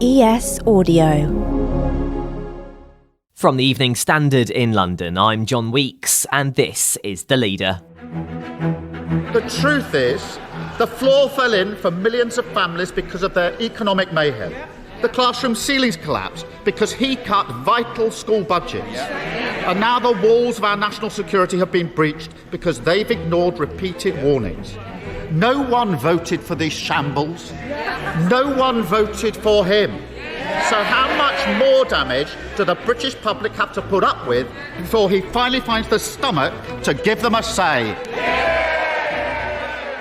ES Audio. From the Evening Standard in London, I'm John Weeks, and this is The Leader. The truth is, the floor fell in for millions of families because of their economic mayhem. The classroom ceilings collapsed because he cut vital school budgets. And now the walls of our national security have been breached because they've ignored repeated warnings. No one voted for these shambles. No one voted for him. So how much more damage do the British public have to put up with before he finally finds the stomach to give them a say?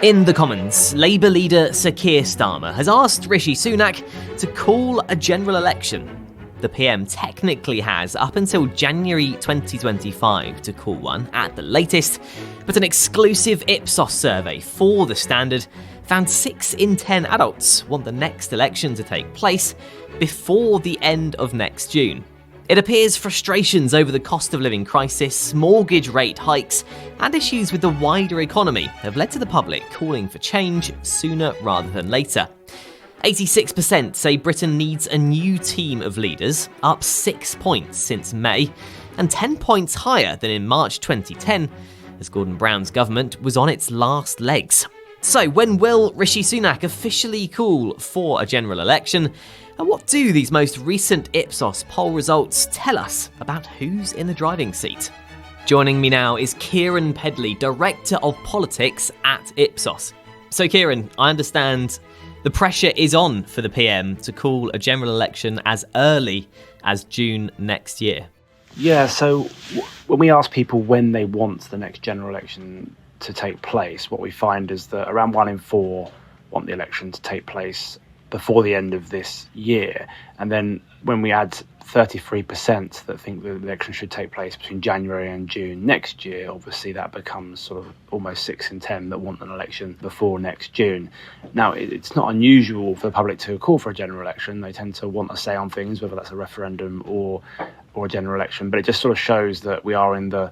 In the Commons, Labour leader Sir Keir Starmer has asked Rishi Sunak to call a general election. The PM technically has up until January 2025 to call one at the latest, but an exclusive Ipsos survey for The Standard found 6 in 10 adults want the next election to take place before the end of next June. It appears frustrations over the cost of living crisis, mortgage rate hikes, and issues with the wider economy have led to the public calling for change sooner rather than later. 86% say Britain needs a new team of leaders, up 6 points since May, and 10 points higher than in March 2010, as Gordon Brown's government was on its last legs. So when will Rishi Sunak officially call for a general election? And what do these most recent Ipsos poll results tell us about who's in the driving seat? Joining me now is Keiran Pedley, Director of Politics at Ipsos. So Keiran, I understand the pressure is on for the PM to call a general election as early as June next year. Yeah, so when we ask people when they want the next general election to take place, what we find is that around 1 in 4 want the election to take place before the end of this year. And then when we add 33% that think the election should take place between January and June next year, obviously that becomes sort of almost 6 in 10 that want an election before next June. Now, it's not unusual for the public to call for a general election. They tend to want a say on things, whether that's a referendum or a general election. But it just sort of shows that we are in the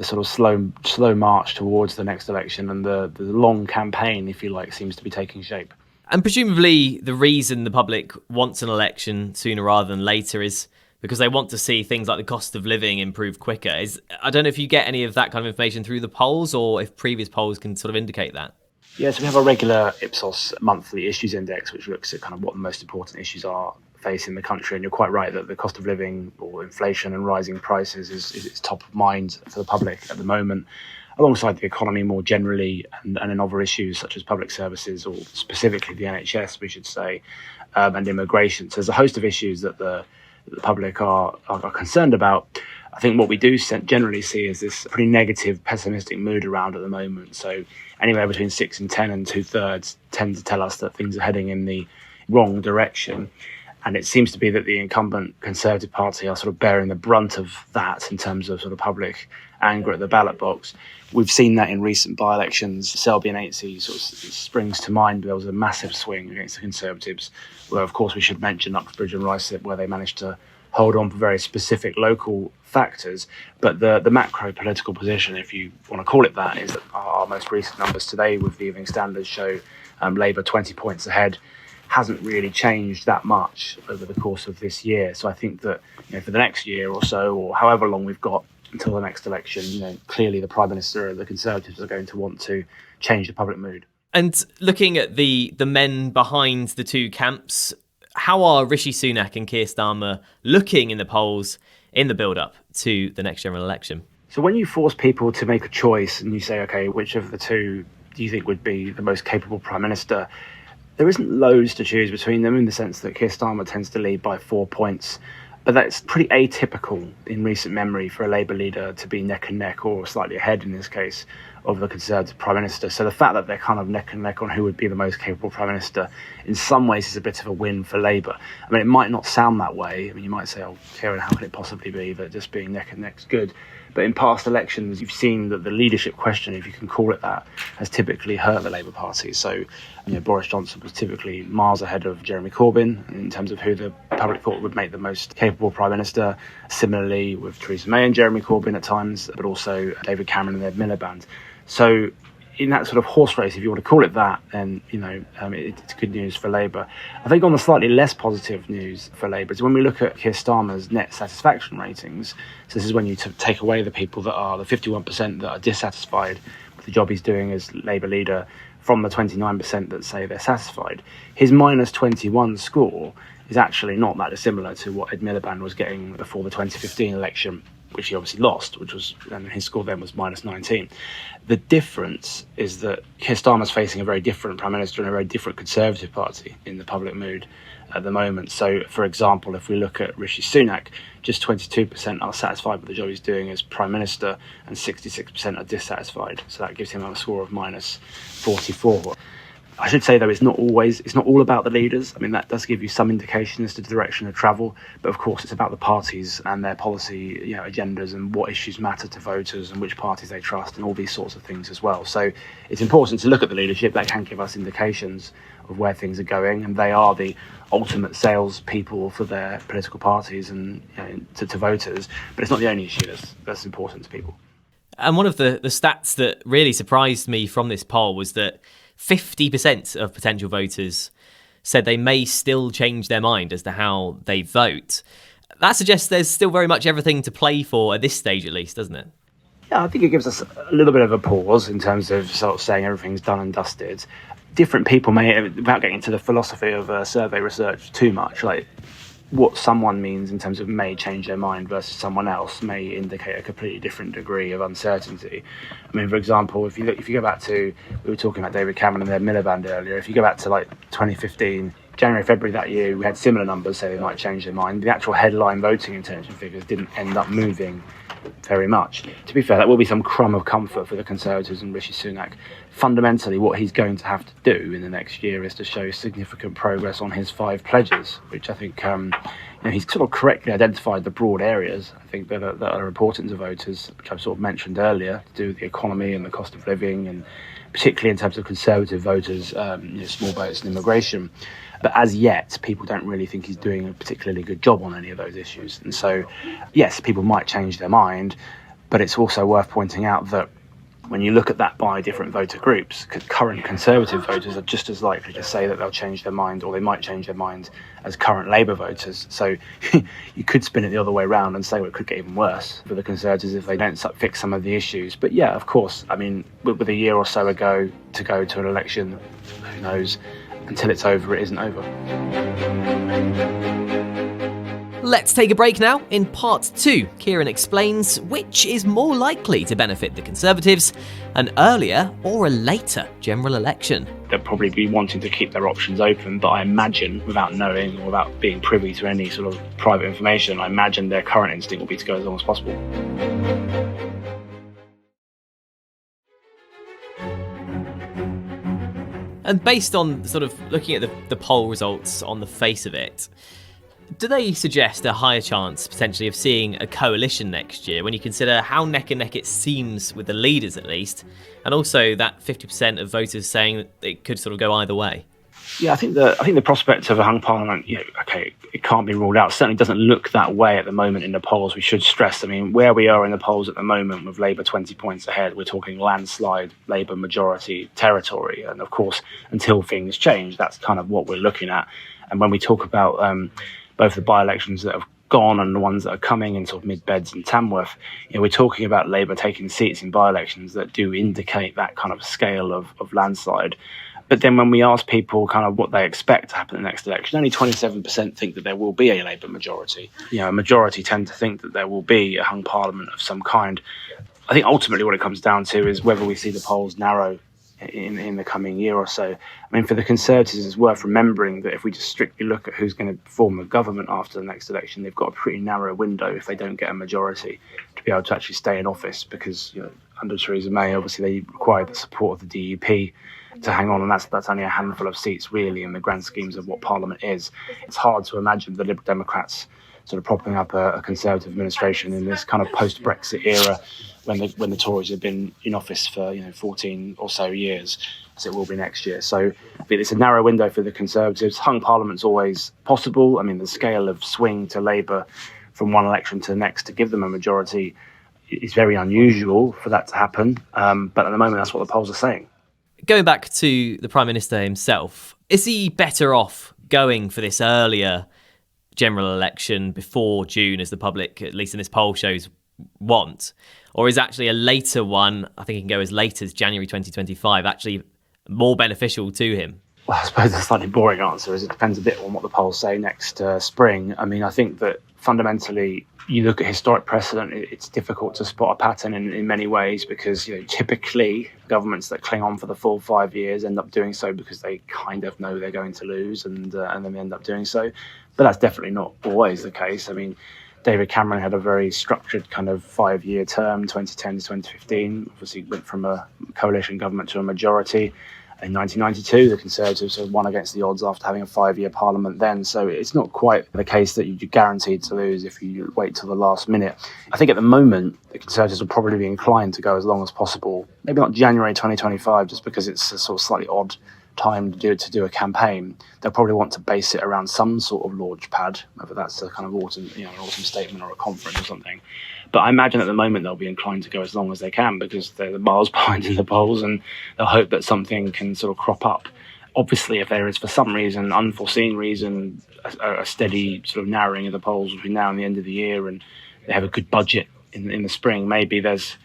sort of slow march towards the next election, and the long campaign, if you like, seems to be taking shape. And presumably the reason the public wants an election sooner rather than later is because they want to see things like the cost of living improve quicker. I don't know if you get any of that kind of information through the polls or if previous polls can sort of indicate that. Yes, we have a regular Ipsos monthly issues index, which looks at kind of what the most important issues are facing the country. And you're quite right that the cost of living or inflation and rising prices is top of mind for the public at the moment, alongside the economy more generally and in other issues such as public services, or specifically the NHS, we should say, and immigration. So there's a host of issues that the public are concerned about. I think what we do generally see is this pretty negative, pessimistic mood around at the moment. So anywhere between 6 and 10 and 2/3 tend to tell us that things are heading in the wrong direction. And it seems to be that the incumbent Conservative Party are sort of bearing the brunt of that in terms of sort of public anger at the ballot box. We've seen that in recent by-elections. Selby and Ainsty sort of springs to mind. There was a massive swing against the Conservatives, where of course we should mention Uxbridge and Ruislip, where they managed to hold on for very specific local factors. But the macro political position, if you want to call it that, is that our most recent numbers today with the Evening Standard show Labour 20 points ahead. Hasn't really changed that much over the course of this year. So I think that, for the next year or so, or however long we've got until the next election, clearly the Prime Minister and the Conservatives are going to want to change the public mood. And looking at the men behind the two camps, how are Rishi Sunak and Keir Starmer looking in the polls in the build-up to the next general election? So when you force people to make a choice and you say, OK, which of the two do you think would be the most capable Prime Minister, there isn't loads to choose between them, in the sense that Keir Starmer tends to lead by 4 points. But that's pretty atypical in recent memory for a Labour leader to be neck and neck, or slightly ahead in this case, of the Conservative Prime Minister. So the fact that they're kind of neck and neck on who would be the most capable Prime Minister in some ways is a bit of a win for Labour. I mean, it might not sound that way. I mean, you might say, Keiran, how can it possibly be that just being neck and neck is good? But in past elections, you've seen that the leadership question, if you can call it that, has typically hurt the Labour Party. So, Boris Johnson was typically miles ahead of Jeremy Corbyn in terms of who the public thought would make the most capable Prime Minister. Similarly with Theresa May and Jeremy Corbyn at times, but also David Cameron and Ed Miliband. So in that sort of horse race, if you want to call it that, then it's good news for Labour. I think on the slightly less positive news for Labour is when we look at Keir Starmer's net satisfaction ratings. So this is when you take away the people that are the 51% that are dissatisfied with the job he's doing as Labour leader from the 29% that say they're satisfied. His minus 21 score is actually not that dissimilar to what Ed Miliband was getting before the 2015 election, which he obviously lost, and his score then was minus 19. The difference is that Keir Starmer's facing a very different Prime Minister and a very different Conservative Party in the public mood at the moment. So, for example, if we look at Rishi Sunak, just 22% are satisfied with the job he's doing as Prime Minister and 66% are dissatisfied. So that gives him a score of minus 44. I should say, though, it's not all about the leaders. I mean, that does give you some indication as to the direction of travel. But of course, it's about the parties and their policy agendas and what issues matter to voters and which parties they trust and all these sorts of things as well. So it's important to look at the leadership. That can give us indications of where things are going. And they are the ultimate salespeople for their political parties and to voters. But it's not the only issue that's important to people. And one of the stats that really surprised me from this poll was that 50% of potential voters said they may still change their mind as to how they vote. That suggests there's still very much everything to play for at this stage, at least, doesn't it? Yeah, I think it gives us a little bit of a pause in terms of sort of saying everything's done and dusted. Different people may, without getting into the philosophy of survey research too much, like what someone means in terms of may change their mind versus someone else may indicate a completely different degree of uncertainty. I mean, for example, if you go back to, we were talking about David Cameron and their Miliband earlier, if you go back to like 2015, January, February that year, we had similar numbers say they might change their mind. The actual headline voting intention figures didn't end up moving very much. To be fair, that will be some crumb of comfort for the Conservatives and Rishi Sunak. Fundamentally, what he's going to have to do in the next year is to show significant progress on his 5 pledges, which I think he's sort of correctly identified the broad areas, I think, that are important to voters, which I've sort of mentioned earlier, to do with the economy and the cost of living, and particularly in terms of Conservative voters, small boats and immigration. But as yet, people don't really think he's doing a particularly good job on any of those issues. And so, yes, people might change their mind, but it's also worth pointing out that when you look at that by different voter groups, current Conservative voters are just as likely to say that they'll change their mind, or they might change their mind, as current Labour voters. So you could spin it the other way around and say, well, it could get even worse for the Conservatives if they don't fix some of the issues. But yeah, of course, I mean, with a year or so ago to go to an election, who knows? Until it's over, it isn't over. Let's take a break now. In part 2, Keiran explains which is more likely to benefit the Conservatives, an earlier or a later general election. They'll probably be wanting to keep their options open, but I imagine, without knowing or without being privy to any sort of private information, I imagine their current instinct will be to go as long as possible. And based on sort of looking at the poll results on the face of it, do they suggest a higher chance potentially of seeing a coalition next year when you consider how neck and neck it seems with the leaders at least, and also that 50% of voters saying that it could sort of go either way? Yeah, I think the prospect of a hung parliament, it can't be ruled out. It certainly doesn't look that way at the moment in the polls. We should stress, I mean, where we are in the polls at the moment with Labour 20 points ahead, we're talking landslide Labour majority territory. And of course, until things change, that's kind of what we're looking at. And when we talk about both the by-elections that have gone and the ones that are coming in sort of Mid-Beds and Tamworth, we're talking about Labour taking seats in by-elections that do indicate that kind of scale of landslide. But then when we ask people kind of what they expect to happen in the next election, only 27% think that there will be a Labour majority. A majority tend to think that there will be a hung parliament of some kind. I think ultimately what it comes down to is whether we see the polls narrow in the coming year or so. I mean, for the Conservatives, it's worth remembering that if we just strictly look at who's going to form a government after the next election, they've got a pretty narrow window if they don't get a majority to be able to actually stay in office, because under Theresa May, obviously they require the support of the DUP to hang on, and that's only a handful of seats really in the grand schemes of what Parliament is. It's hard to imagine the Liberal Democrats sort of propping up a Conservative administration in this kind of post-Brexit era when the Tories have been in office for 14 or so years, as it will be next year. So I think it's a narrow window for the Conservatives. Hung Parliament's always possible. I mean, the scale of swing to Labour from one election to the next to give them a majority is very unusual for that to happen. But at the moment, that's what the polls are saying. Going back to the Prime Minister himself, is he better off going for this earlier general election before June, as the public, at least in this poll, shows want? Or is actually a later one, I think it can go as late as January 2025, actually more beneficial to him? Well, I suppose the slightly boring answer is it depends a bit on what the polls say next spring. I mean, I think that fundamentally, you look at historic precedent, it's difficult to spot a pattern in many ways because, typically governments that cling on for the full 5 years end up doing so because they kind of know they're going to lose and then they end up doing so. But that's definitely not always the case. I mean, David Cameron had a very structured kind of 5-year term, 2010 to 2015. Obviously went from a coalition government to a majority. In 1992, the Conservatives had won against the odds after having a 5-year parliament then. So it's not quite the case that you're guaranteed to lose if you wait till the last minute. I think at the moment, the Conservatives will probably be inclined to go as long as possible. Maybe not January 2025, just because it's a sort of slightly odd time to do a campaign. They'll probably want to base it around some sort of launch pad, whether that's a kind of autumn statement or a conference or something. But I imagine at the moment they'll be inclined to go as long as they can because they're the miles behind in the polls, and they'll hope that something can sort of crop up. Obviously, if there is, for some reason, unforeseen reason, a steady sort of narrowing of the polls between now and the end of the year, and they have a good budget in the spring, maybe there's,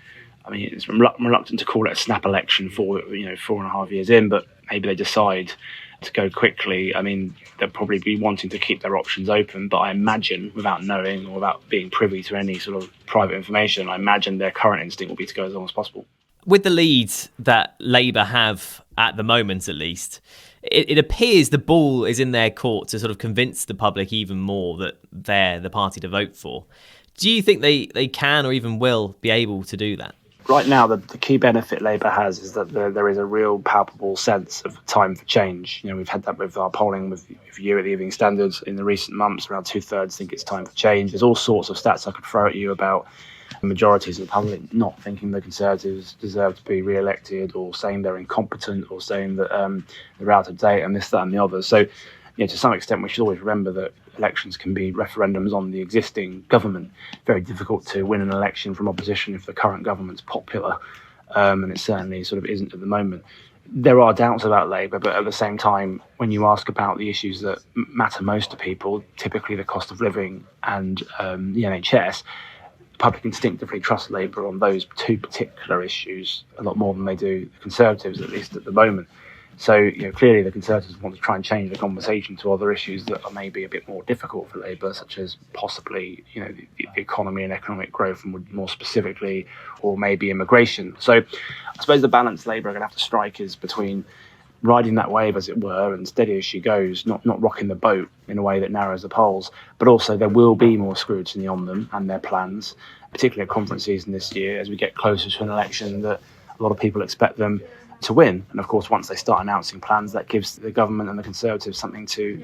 I mean, it's reluctant to call it a snap election for 4.5 years in, but maybe they decide to go quickly. I mean, they'll probably be wanting to keep their options open, but I imagine, without knowing or without being privy to any sort of private information, I imagine their current instinct will be to go as long as possible. With the lead that Labour have at the moment, at least, it appears the ball is in their court to sort of convince the public even more that they're the party to vote for. Do you think they can or even will be able to do that? Right now, the key benefit Labour has is that there is a real palpable sense of time for change. We've had that with our polling with you at the Evening Standard in the recent months. Around 2/3 think it's time for change. There's all sorts of stats I could throw at you about majorities of the public not thinking the Conservatives deserve to be re-elected, or saying they're incompetent, or saying that they're out of date and this, that and the other. So, to some extent, we should always remember that elections can be referendums on the existing government. Very difficult to win an election from opposition if the current government's popular, and it certainly sort of isn't at the moment. There are doubts about Labour, but at the same time, when you ask about the issues that matter most to people, typically the cost of living and the NHS, the public instinctively trust Labour on those two particular issues a lot more than they do the Conservatives, at least at the moment. So, clearly the Conservatives want to try and change the conversation to other issues that are maybe a bit more difficult for Labour, such as possibly, the economy and economic growth, and more specifically, or maybe immigration. So I suppose the balance Labour are going to have to strike is between riding that wave, as it were, and steady as she goes, not rocking the boat in a way that narrows the polls, but also there will be more scrutiny on them and their plans, particularly at conference season this year, as we get closer to an election that a lot of people expect them to win. And of course, once they start announcing plans, that gives the government and the Conservatives something to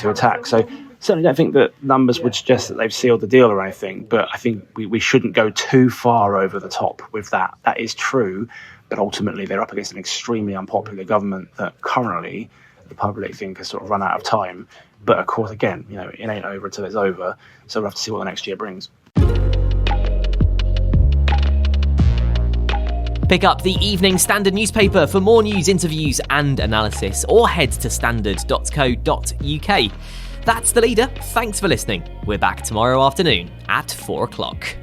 attack. So certainly don't think that numbers would suggest that they've sealed the deal or anything, but I think we shouldn't go too far over the top with that. That is true, but ultimately they're up against an extremely unpopular government that currently the public think has sort of run out of time. But of course, again, it ain't over until it's over, so we'll have to see what the next year brings. Pick up the Evening Standard newspaper for more news, interviews and analysis, or head to standard.co.uk. That's The Leader. Thanks for listening. We're back tomorrow afternoon at 4 o'clock.